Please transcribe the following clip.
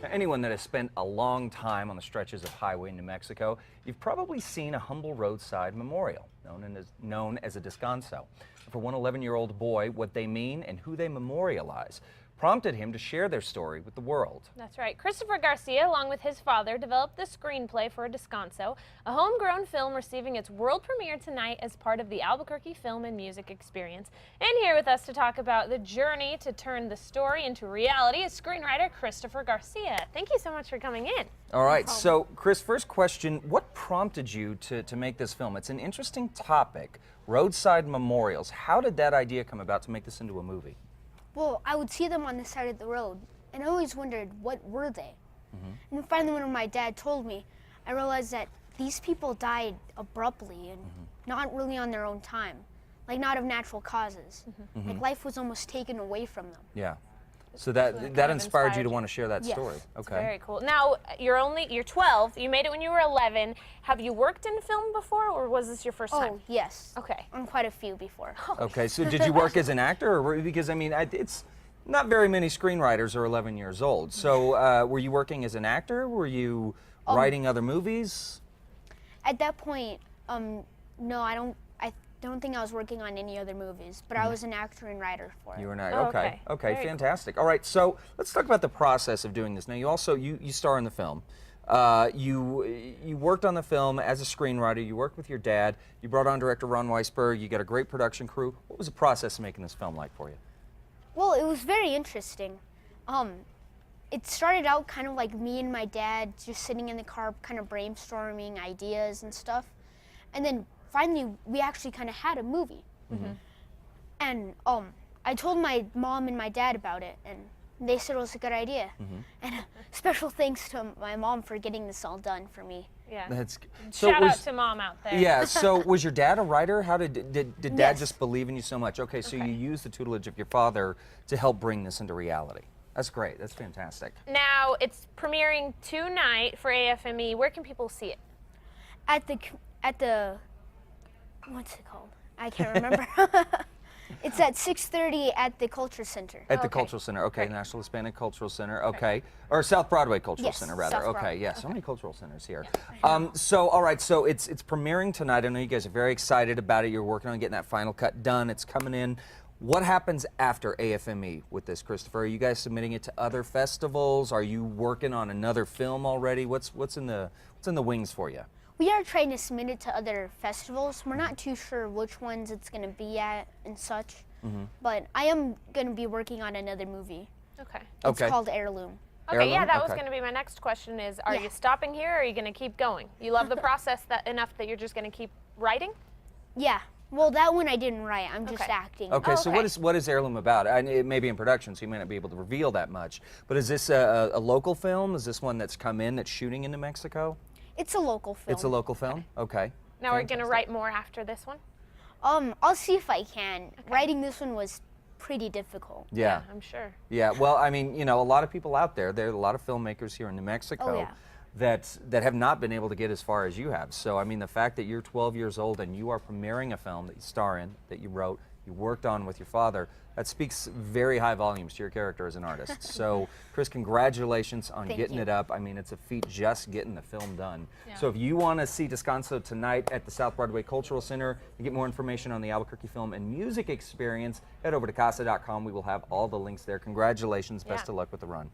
Now, anyone that has spent a long time on the stretches of highway in New Mexico, you've probably seen a humble roadside memorial known as a Descanso. For one 11-year-old boy, what they mean and who they memorialize prompted him to share their story with the world. That's right. Christopher Garcia, along with his father, developed the screenplay for Descanso, a homegrown film receiving its world premiere tonight as part of the Albuquerque Film and Music Experience. And here with us to talk about the journey to turn the story into reality is screenwriter Christopher Garcia. Thank you so much for coming in. All right, so Chris, first question, what prompted you to make this film? It's an interesting topic, roadside memorials. How did that idea come about to make this into a movie? Well, I would see them on the side of the road, and I always wondered, what were they? And then finally, when my dad told me, I realized that these people died abruptly and not really on their own time, like not of natural causes. Like life was almost taken away from them. Yeah. So that inspired you to want to share that story. Okay. Very cool. Now, you're 12. You made it when you were 11. Have you worked in film before, or was this your first time? Oh, yes. Okay. On quite a few before. Okay, so did you work as an actor? Or because, I mean, it's not very many screenwriters are 11 years old. So were you working as an actor? Were you writing other movies? At that point, no, I don't think I was working on any other movies, but I was an actor and writer for it. You were an actor. Oh, okay. Okay, Very fantastic. All right, so let's talk about the process of doing this. Now, you also you star in the film. You worked on the film as a screenwriter. You worked with your dad. You brought on director Ron Weisberg. You got a great production crew. What was the process of making this film like for you? Well, it was very interesting. It started out kind of like me and my dad just sitting in the car kind of brainstorming ideas and stuff. And then finally, we actually kind of had a movie. And I told my mom and my dad about it, and they said it was a good idea. And special thanks to my mom for getting this all done for me. Yeah. So Shout out to Mom out there. Yeah, so was your dad a writer? How did Dad Yes. just believe in you so much? Okay, so you used the tutelage of your father to help bring this into reality. That's great. That's fantastic. Now, it's premiering tonight for AFME. Where can people see it? At the what's it called? I can't remember. It's at 6:30 at the Culture Center. At the Cultural Center, okay, National Hispanic Cultural Center, okay. Or South Broadway Cultural Yes, Center, rather. South Okay, Broadway. yeah, so many cultural centers here. So, all right, so it's premiering tonight. I know you guys are very excited about it. You're working on getting that final cut done. It's coming in. What happens after AFME with this, Christopher? Are you guys submitting it to other festivals? Are you working on another film already? What's in the wings for you? We are trying to submit it to other festivals. We're not too sure which ones it's going to be at and such, but I am going to be working on another movie. Okay. It's called Heirloom. Okay, yeah, Heirloom? that was Okay. going to be my next question is, are Yeah. you stopping here or are you going to keep going? You love the process enough that you're just going to keep writing? Yeah. Well, that one I didn't write. I'm just Okay. acting. Okay, Oh, so okay. what is Heirloom about? And it may be in production, so you may not be able to reveal that much. But is this a local film? Is this one that's come in that's shooting in New Mexico? It's a local film. It's a local film? Okay. Now we're going to write more after this one? I'll see if I can. Writing this one was pretty difficult. Yeah. I'm sure. Yeah, well, I mean, you know, a lot of people out there, there are a lot of filmmakers here in New Mexico yeah. that have not been able to get as far as you have. So, I mean, the fact that you're 12 years old and you are premiering a film that you star in, that you wrote, you worked on with your father, that speaks very high volumes to your character as an artist. So, Chris, congratulations on Thank getting you. it up. I mean, it's a feat just getting the film done. Yeah. So if you want to see Descanso tonight at the South Broadway Cultural Center and get more information on the Albuquerque Film and Music Experience, head over to casa.com. We will have all the links there. Congratulations. Best Yeah. of luck with the run.